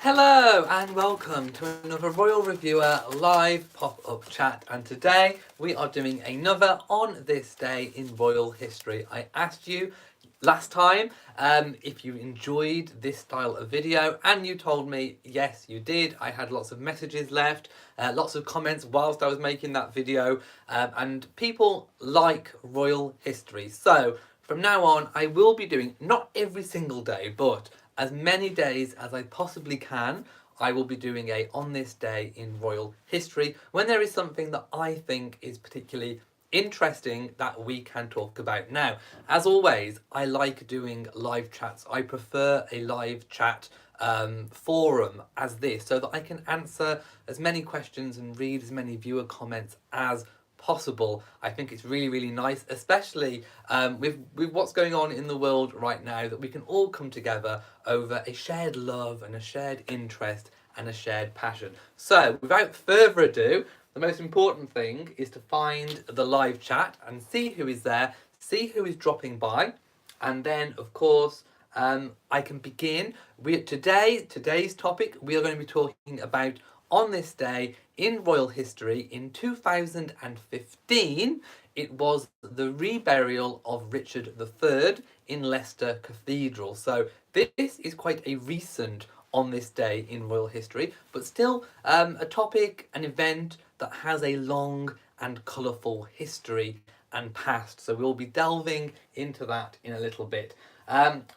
Hello and welcome to another Royal Reviewer live pop-up chat, and today we are doing another On This Day in Royal History. I asked you last time if you enjoyed this style of video, and you told me yes you did. I had lots of messages left, lots of comments whilst I was making that video, and people like royal history. So from now on I will be doing, not every single day, but as many days as I possibly can, I will be doing a On This Day in Royal History when there is something that I think is particularly interesting that we can talk about. Now, as always, I like doing live chats. I prefer a live chat forum as this, so that I can answer as many questions and read as many viewer comments as possible. I think it's really nice, especially with what's going on in the world right now, that we can all come together over a shared love and a shared interest and a shared passion. So without further ado, the most important thing is to find the live chat and see who is there, see who is dropping by, and then of course I can begin. Today's topic, we are going to be talking about On This Day in Royal History in 2015. It was the reburial of Richard III in Leicester Cathedral. So this is quite a recent On This Day in Royal History, but still a topic, an event that has a long and colourful history and past. So we'll be delving into that in a little bit.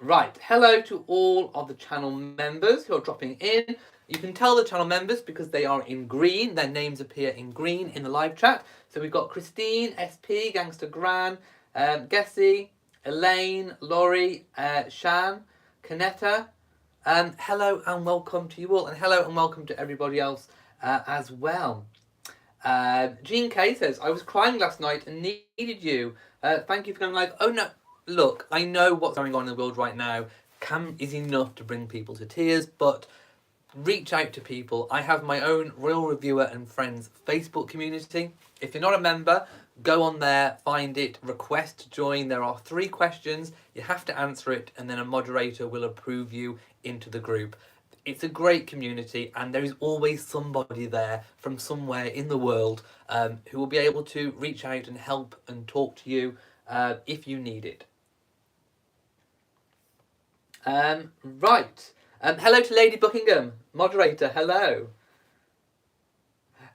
Right, hello to all of the channel members who are dropping in. You can tell the channel members because they are in green. Their names appear in green in the live chat. So we've got Christine, SP, Gangster Gran, Gessie, Elaine, Laurie, Shan, Kanetta. Hello and welcome to you all, and hello and welcome to everybody else as well. Jean K says, I was crying last night and needed you. Thank you for going live. Oh no, look, I know what's going on in the world right now is enough to bring people to tears, but reach out to people. I have my own Royal Reviewer and Friends Facebook community. If you're not a member, go on there, find it, request to join. There are 3 questions. You have to answer it, and then a moderator will approve you into the group. It's a great community, and there is always somebody there from somewhere in the world who will be able to reach out and help and talk to you if you need it. Right. Hello to Lady Buckingham, moderator, hello.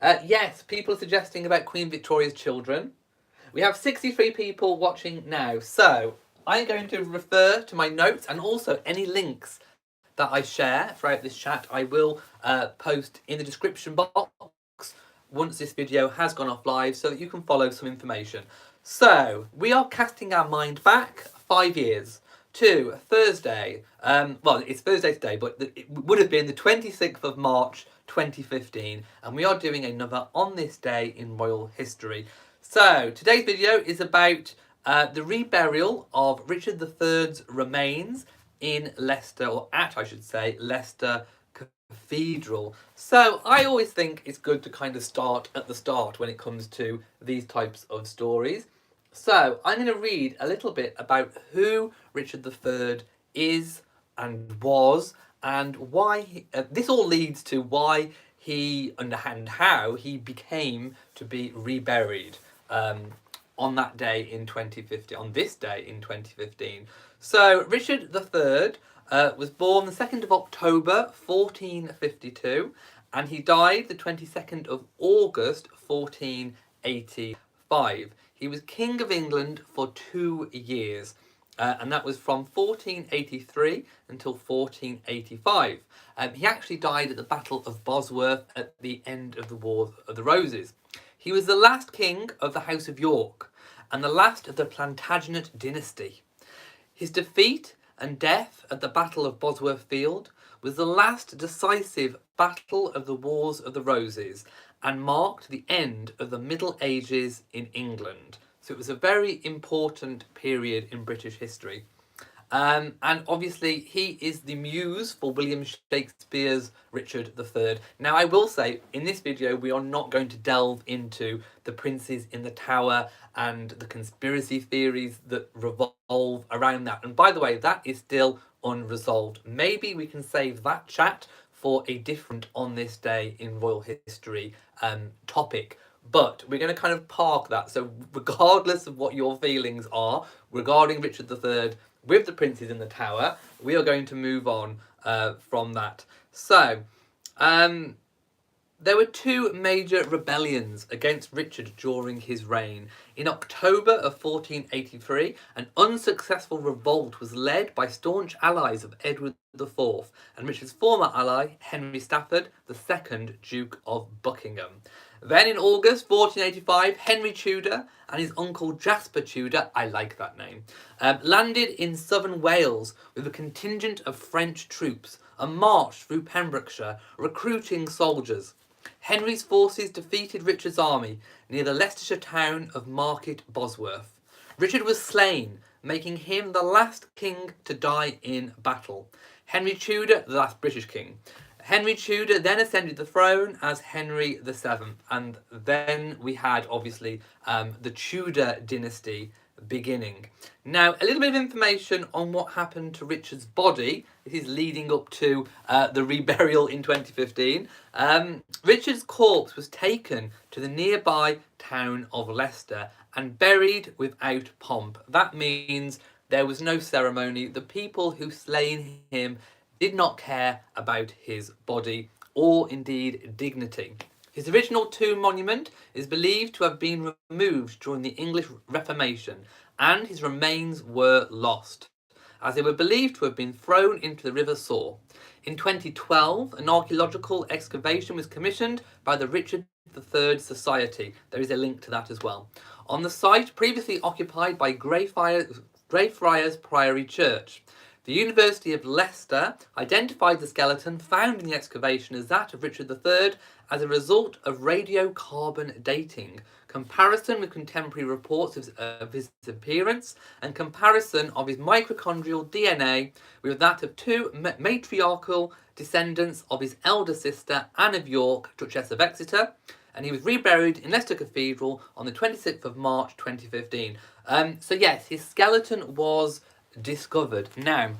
Yes, people are suggesting about Queen Victoria's children. We have 63 people watching now, so I'm going to refer to my notes, and also any links that I share throughout this chat I will post in the description box once this video has gone off live, so that you can follow some information. So we are casting our mind back 5 years to Thursday. Well, it's Thursday today, but it would have been the 26th of March 2015, and we are doing another On This Day in Royal History. So today's video is about the reburial of Richard III's remains in Leicester, or at, I should say, Leicester Cathedral. So I always think it's good to kind of start at the start when it comes to these types of stories. So I'm going to read a little bit about who Richard III is and was, and why this all leads to why he and how he became to be reburied on that day in 2015, on this day in 2015. So Richard III was born the 2nd of October 1452, and he died the 22nd of August 1485. He was King of England for 2 years, and that was from 1483 until 1485. He actually died at the Battle of Bosworth at the end of the War of the Roses. He was the last king of the House of York, and the last of the Plantagenet dynasty. His defeat and death at the Battle of Bosworth Field was the last decisive battle of the Wars of the Roses, and marked the end of the Middle Ages in England. So it was a very important period in British history. And obviously he is the muse for William Shakespeare's Richard III. Now I will say, in this video we are not going to delve into the princes in the tower and the conspiracy theories that revolve around that. And by the way, that is still unresolved. Maybe we can save that chat for a different on this day in royal history topic. But we're going to kind of park that. So regardless of what your feelings are regarding Richard III with the princes in the tower, we are going to move on from that. So there were two major rebellions against Richard during his reign. In October of 1483, an unsuccessful revolt was led by staunch allies of Edward IV and Richard's former ally, Henry Stafford, the second Duke of Buckingham. Then in August 1485, Henry Tudor and his uncle Jasper Tudor, I like that name, landed in southern Wales with a contingent of French troops and marched through Pembrokeshire, recruiting soldiers. Henry's forces defeated Richard's army near the Leicestershire town of Market Bosworth. Richard was slain, making him the last king to die in battle. Henry Tudor, the last British king. Henry Tudor then ascended the throne as Henry VII, and then we had, obviously, the Tudor dynasty beginning. Now, a little bit of information on what happened to Richard's body. This is leading up to the reburial in 2015. Richard's corpse was taken to the nearby town of Leicester and buried without pomp. That means there was no ceremony. The people who slain him did not care about his body or indeed dignity. His original tomb monument is believed to have been removed during the English Reformation, and his remains were lost, as they were believed to have been thrown into the River Soar. In 2012, an archaeological excavation was commissioned by the Richard III Society. There is a link to that as well. On the site previously occupied by Greyfriars Priory Church. The University of Leicester identified the skeleton found in the excavation as that of Richard III as a result of radiocarbon dating, comparison with contemporary reports of his appearance, and comparison of his mitochondrial DNA with that of two matriarchal descendants of his elder sister, Anne of York, Duchess of Exeter, and he was reburied in Leicester Cathedral on the 26th of March 2015. So yes, his skeleton was discovered. Now,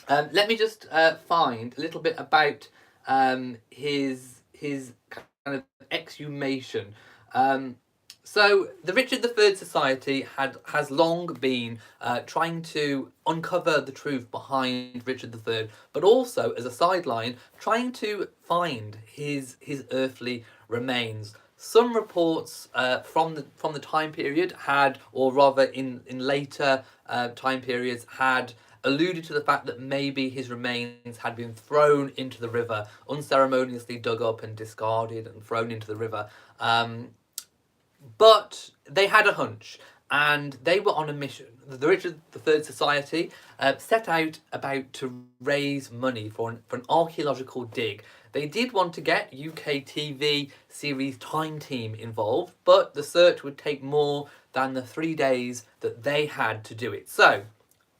let me just find a little bit about his kind of exhumation. So the Richard III Society has long been trying to uncover the truth behind Richard III, but also, as a sideline, trying to find his earthly remains. Some reports from the time period had, or rather in later time periods, had alluded to the fact that maybe his remains had been thrown into the river, unceremoniously dug up and discarded and thrown into the river. But they had a hunch, and they were on a mission. The Richard III Society set out about to raise money for an archaeological dig. They did want to get UK TV series Time Team involved, but the search would take more than the 3 days that they had to do it. So,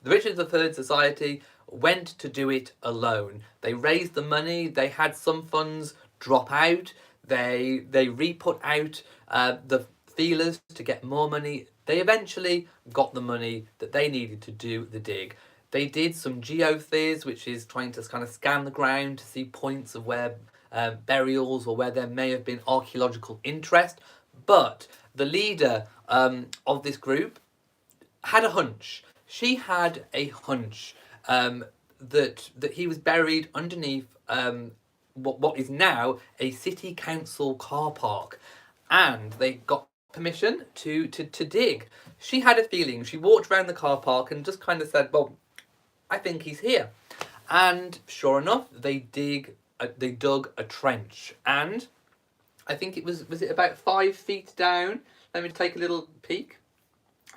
the Richard III Society went to do it alone. They raised the money, they had some funds drop out, they re-put out the feelers to get more money. They eventually got the money that they needed to do the dig. They did some geoths, which is trying to kind of scan the ground to see points of where burials or where there may have been archaeological interest. But the leader of this group had a hunch. She had a hunch that he was buried underneath what is now a city council car park, and they got permission to dig. She had a feeling. She walked around the car park and just kind of said, well, I think he's here. And sure enough, they dug a trench, and I think it was it about 5 feet down? Let me take a little peek.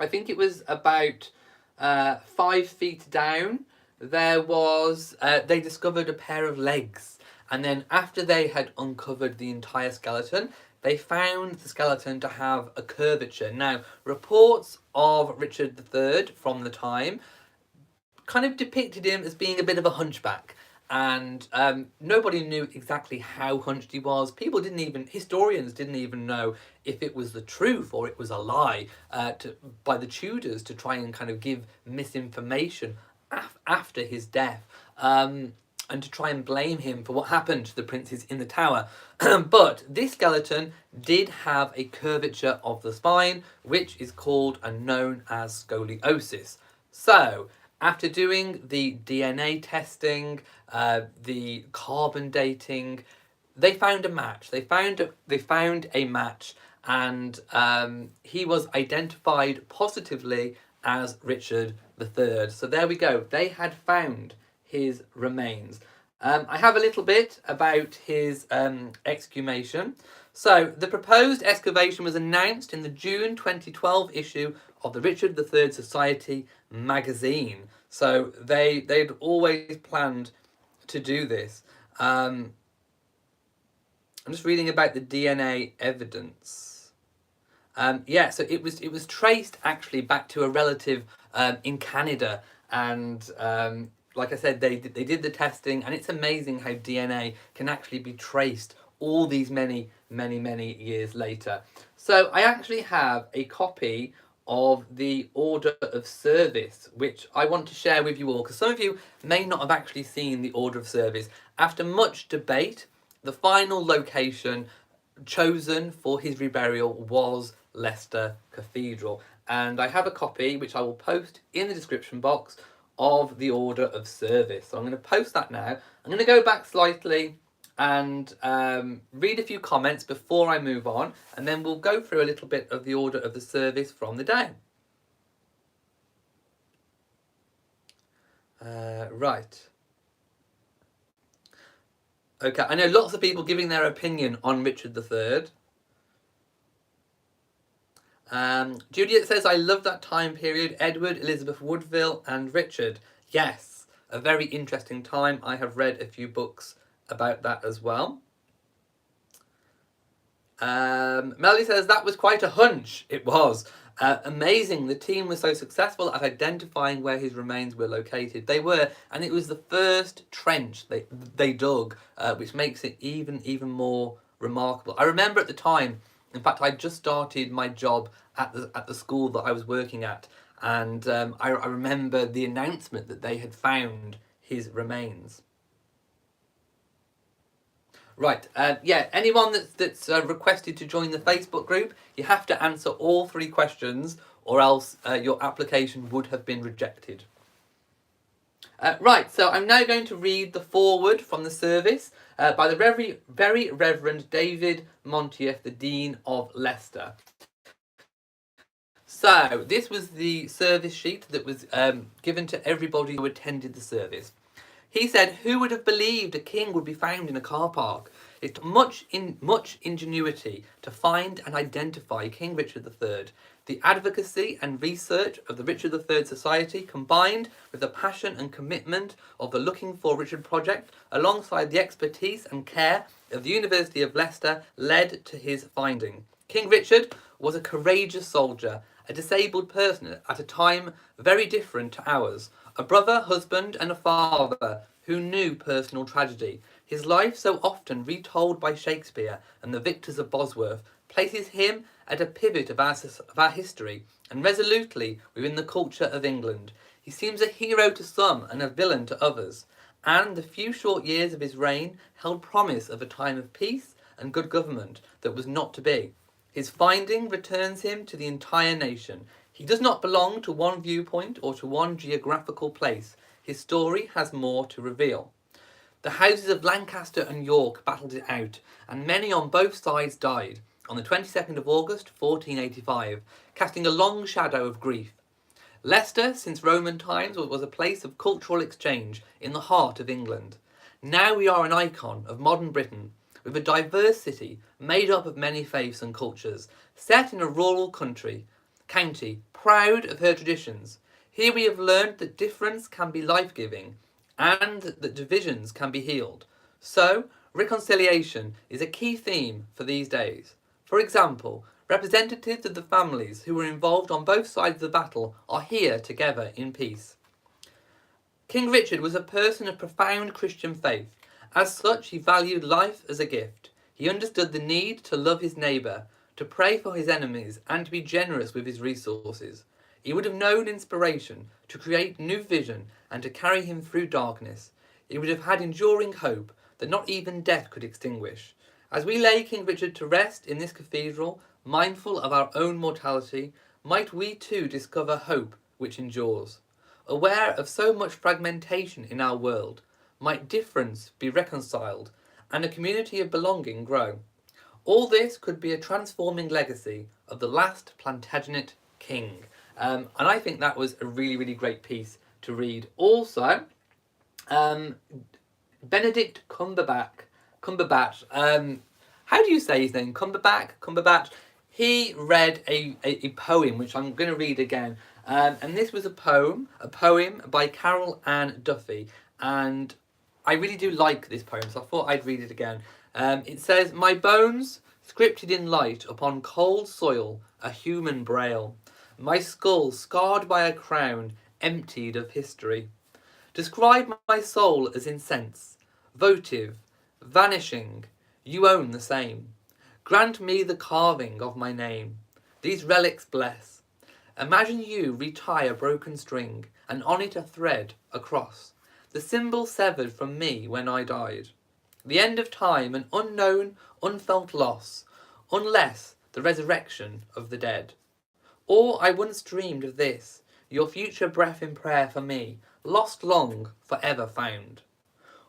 I think it was about 5 feet down. There was they discovered a pair of legs, and then after they had uncovered the entire skeleton, they found the skeleton to have a curvature. Now, reports of Richard III from the time kind of depicted him as being a bit of a hunchback, and nobody knew exactly how hunched he was. Historians didn't even know if it was the truth or it was a lie by the Tudors to try and kind of give misinformation after his death. and to try and blame him for what happened to the princes in the tower. But this skeleton did have a curvature of the spine, which is called and known as scoliosis. So, after doing the DNA testing, the carbon dating, they found a match. They found a match, and he was identified positively as Richard III. So there we go. They had found his remains. I have a little bit about his exhumation. So the proposed excavation was announced in the June 2012 issue of the Richard III Society magazine. So they'd always planned to do this. I'm just reading about the DNA evidence. Yeah, so it was traced actually back to a relative in Canada, and like I said, they did the testing, and it's amazing how DNA can actually be traced all these many years later. So I actually have a copy of the Order of Service, which I want to share with you all, because some of you may not have actually seen the Order of Service. After much debate, the final location chosen for his reburial was Leicester Cathedral, and I have a copy which I will post in the description box of the Order of Service. So I'm going to post that now. I'm going to go back slightly and read a few comments before I move on, and then we'll go through a little bit of the Order of the Service from the day. Right. Okay, I know lots of people giving their opinion on Richard III. Juliet says, I love that time period. Edward, Elizabeth Woodville, and Richard. Yes, a very interesting time. I have read a few books about that as well. Melody says, that was quite a hunch. It was. Amazing. The team was so successful at identifying where his remains were located. They were, and it was the first trench they dug, which makes it even more remarkable. I remember at the time, in fact, I just started my job at the school that I was working at, and I remember the announcement that they had found his remains. Right, yeah, anyone that's requested to join the Facebook group, you have to answer all 3 questions, or else your application would have been rejected. Right, so I'm now going to read the foreword from the service by the Very Reverend David Monteith, the Dean of Leicester. So, this was the service sheet that was given to everybody who attended the service. He said, who would have believed a king would be found in a car park? It took much ingenuity to find and identify King Richard III. The advocacy and research of the Richard III Society, combined with the passion and commitment of the Looking for Richard project, alongside the expertise and care of the University of Leicester, led to his finding. King Richard was a courageous soldier, a disabled person at a time very different to ours, a brother, husband, and a father who knew personal tragedy. His life, so often retold by Shakespeare and the victors of Bosworth, places him at a pivot of our history, and resolutely within the culture of England. He seems a hero to some and a villain to others, and the few short years of his reign held promise of a time of peace and good government that was not to be. His finding returns him to the entire nation. He does not belong to one viewpoint or to one geographical place. His story has more to reveal. The houses of Lancaster and York battled it out, and many on both sides died on the 22nd of August 1485, casting a long shadow of grief. Leicester, since Roman times, was a place of cultural exchange in the heart of England. Now we are an icon of modern Britain, with a diverse city made up of many faiths and cultures, set in a rural county, proud of her traditions. Here we have learned that difference can be life-giving, and that divisions can be healed. So, reconciliation is a key theme for these days. For example, representatives of the families who were involved on both sides of the battle are here together in peace. King Richard was a person of profound Christian faith. As such, he valued life as a gift. He understood the need to love his neighbour, to pray for his enemies, and to be generous with his resources. He would have known inspiration to create new vision and to carry him through darkness. it would have had enduring hope that not even death could extinguish. As we lay King Richard to rest in this cathedral, mindful of our own mortality, might we too discover hope which endures. Aware of so much fragmentation in our world, might difference be reconciled and a community of belonging grow. All this could be a transforming legacy of the last Plantagenet king. And I think that was a really, really great piece to read. Also, Benedict Cumberbatch, how do you say his name? Cumberbatch. He read a poem, which I'm going to read again. And this was a poem by Carol Ann Duffy. And I really do like this poem, so I thought I'd read it again. It says, "My bones, scripted in light upon cold soil, a human braille. My skull, scarred by a crown, emptied of history. Describe my soul as incense, votive, vanishing, you own the same. Grant me the carving of my name, these relics bless. Imagine you retie a broken string, and on it a thread, a cross, the symbol severed from me when I died. The end of time, an unknown, unfelt loss, unless the resurrection of the dead. Or I once dreamed of this, your future breath in prayer for me, lost long, forever found.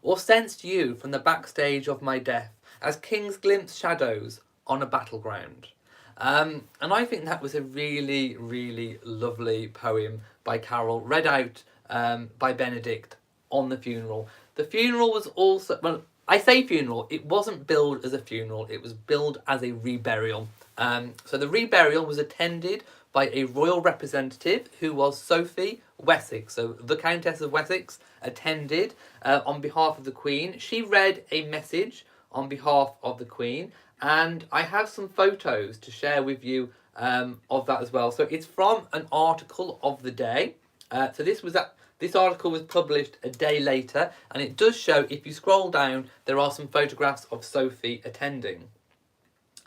Or sensed you from the backstage of my death, as kings glimpse shadows on a battleground." And I think that was a really, really lovely poem by Carol, read out by Benedict on the funeral. The funeral was also, well, I say funeral, it wasn't billed as a funeral, it was billed as a reburial. So the reburial was attended by a royal representative who was Sophie Wessex. So the Countess of Wessex attended on behalf of the Queen. She read a message on behalf of the Queen, and I have some photos to share with you of that as well. So it's from an article of the day. So this article was published a day later, and it does show, if you scroll down, there are some photographs of Sophie attending.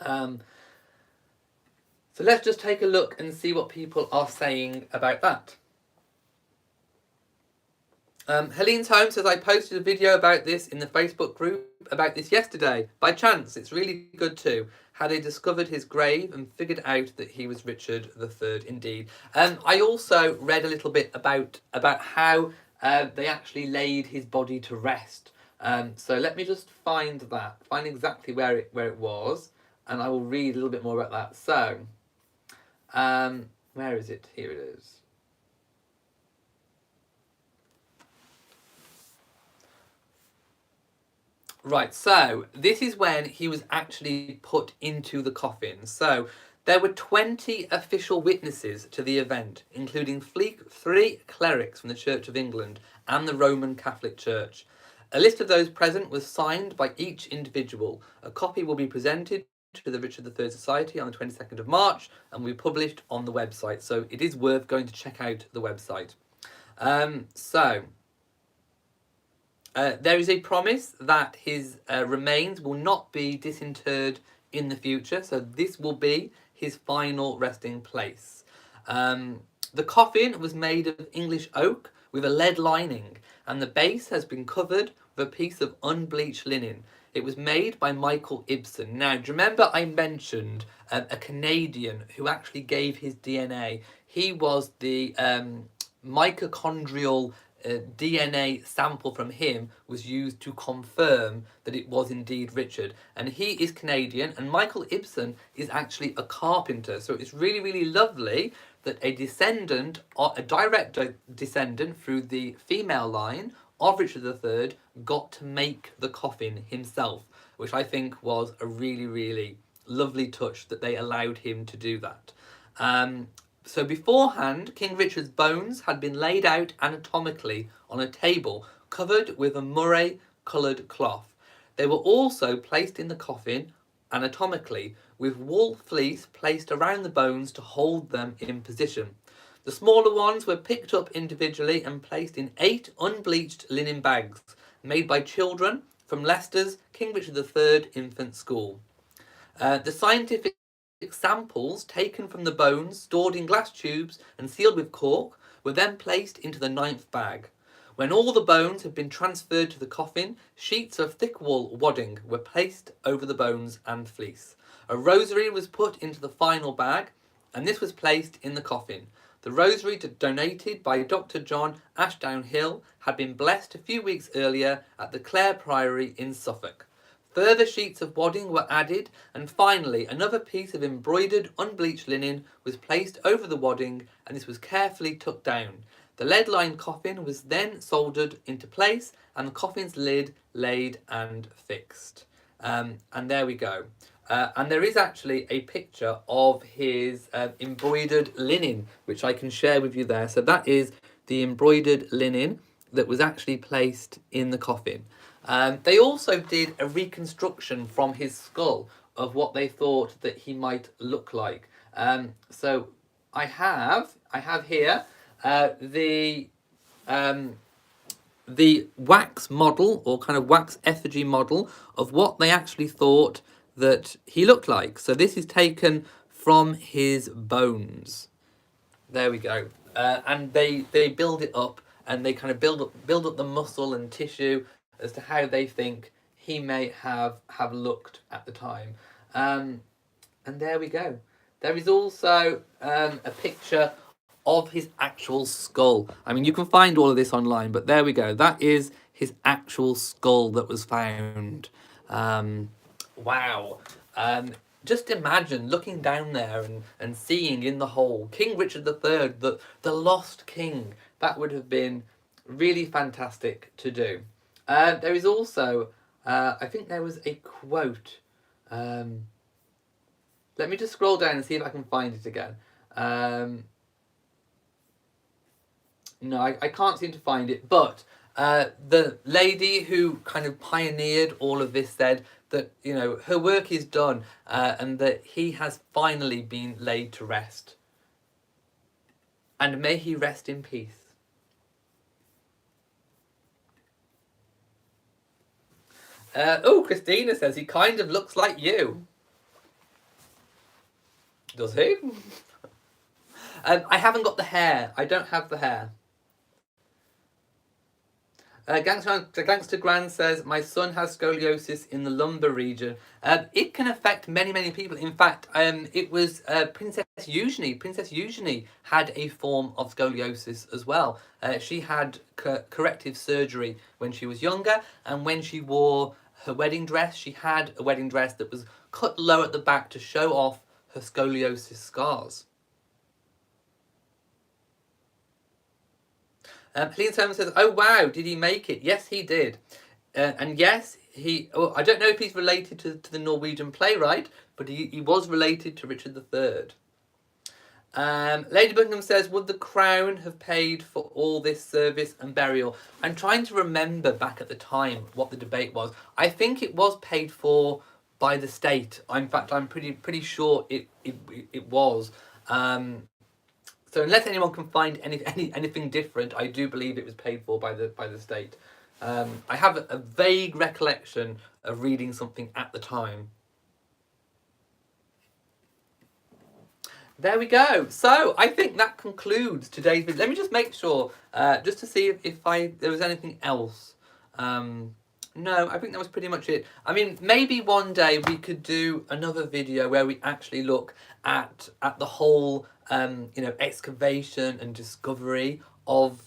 So let's just take a look and see what people are saying about that. Helene's Home says, "I posted a video about this in the Facebook group about this yesterday. By chance, it's really good too. How they discovered his grave and figured out that he was Richard III, indeed." I also read a little bit about how they actually laid his body to rest. So let me just find exactly where it was, and I will read a little bit more about that. So, where is it? Here it is. Right, so this is when he was actually put into the coffin. So there were 20 official witnesses to the event, including 3 clerics from the Church of England and the Roman Catholic Church. A list of those present was signed by each individual. A copy will be presented to the Richard III Society on the 22nd of March and will be published on the website. So it is worth going to check out the website. There is a promise that his remains will not be disinterred in the future, so this will be his final resting place. The coffin was made of English oak with a lead lining, and the base has been covered with a piece of unbleached linen. It was made by Michael Ibsen. Now, do you remember I mentioned a Canadian who actually gave his DNA? He was the mitochondrial DNA sample from him was used to confirm that it was indeed Richard, and he is Canadian, and Michael Ibsen is actually a carpenter. So it's really, really lovely that a descendant, or a direct descendant through the female line of Richard III, got to make the coffin himself, which I think was a really, really lovely touch that they allowed him to do that. So beforehand, King Richard's bones had been laid out anatomically on a table covered with a murrey-coloured cloth. They were also placed in the coffin anatomically with wool fleece placed around the bones to hold them in position. The smaller ones were picked up individually and placed in 8 unbleached linen bags made by children from Leicester's King Richard III Infant School. The scientific samples taken from the bones, stored in glass tubes and sealed with cork, were then placed into the 9th bag. When all the bones had been transferred to the coffin, sheets of thick wool wadding were placed over the bones and fleece. A rosary was put into the final bag, and this was placed in the coffin. The rosary donated by Dr. John Ashdown Hill had been blessed a few weeks earlier at the Clare Priory in Suffolk. Further sheets of wadding were added, and finally another piece of embroidered unbleached linen was placed over the wadding, and this was carefully tucked down. The lead-lined coffin was then soldered into place, and the coffin's lid laid and fixed. And there we go. And there is actually a picture of his embroidered linen, which I can share with you there. So that is the embroidered linen that was actually placed in the coffin. They also did a reconstruction from his skull of what they thought that he might look like. So I have here the wax model, or kind of wax effigy model, of what they actually thought that he looked like. So this is taken from his bones. There we go. And they build it up, and they kind of build up the muscle and tissue as to how they think he may have looked at the time. And there we go. There is also a picture of his actual skull. I mean, you can find all of this online, but there we go. That is his actual skull that was found. Wow. Just imagine looking down there and seeing in the hole King Richard III, the lost king. That would have been really fantastic to do. There is also, I think there was a quote. Let me just scroll down and see if I can find it again. No, I can't seem to find it, but the lady who kind of pioneered all of this said that, you know, her work is done, and that he has finally been laid to rest. And may he rest in peace. Oh, Christina says he kind of looks like you. Does he? I haven't got the hair. I don't have the hair. Gangster Grand says, my son has scoliosis in the lumbar region. It can affect many, many people. In fact, it was Princess Eugenie. Princess Eugenie had a form of scoliosis as well. She had corrective surgery when she was younger, and when she wore her wedding dress, she had a wedding dress that was cut low at the back to show off her scoliosis scars. Helene Thomas says, oh wow, did he make it? Yes, he did. And yes, I don't know if he's related to the Norwegian playwright, but he was related to Richard III. Lady Buckingham says, would the Crown have paid for all this service and burial? I'm trying to remember back at the time what the debate was. I think it was paid for by the state. In fact, I'm pretty sure it was. So unless anyone can find anything different, I do believe it was paid for by the state. I have a vague recollection of reading something at the time. There we go. So I think that concludes today's video. Let me just make sure, just to see if there was anything else. No, I think that was pretty much it. I mean, maybe one day we could do another video where we actually look at the whole excavation and discovery of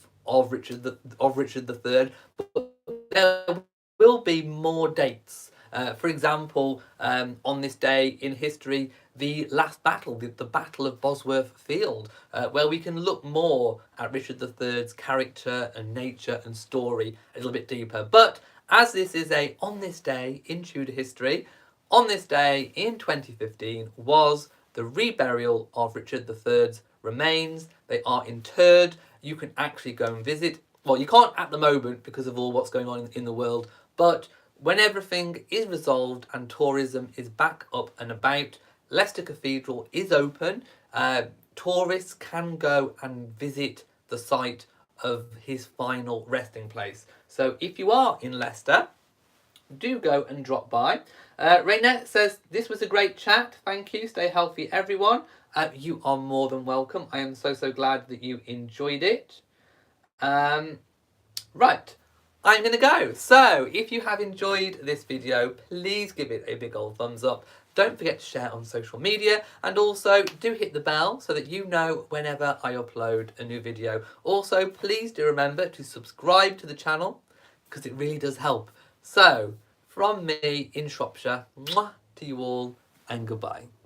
Richard III. But there will be more dates. For example, on this day in history, the last battle, the Battle of Bosworth Field, where we can look more at Richard III's character and nature and story a little bit deeper. But as this is on this day in Tudor history, on this day in 2015 was the reburial of Richard III's remains. They are interred. You can actually go and visit. Well, you can't at the moment because of all what's going on in the world, but when everything is resolved and tourism is back up and about, Leicester Cathedral is open. Tourists can go and visit the site of his final resting place. So if you are in Leicester, do go and drop by. Raynette says, this was a great chat. Thank you. Stay healthy, everyone. You are more than welcome. I am so glad that you enjoyed it. Right, I'm going to go. So, if you have enjoyed this video, please give it a big old thumbs up. Don't forget to share on social media, and also do hit the bell so that you know whenever I upload a new video. Also, please do remember to subscribe to the channel because it really does help. So, from me in Shropshire, mwah, to you all, and goodbye.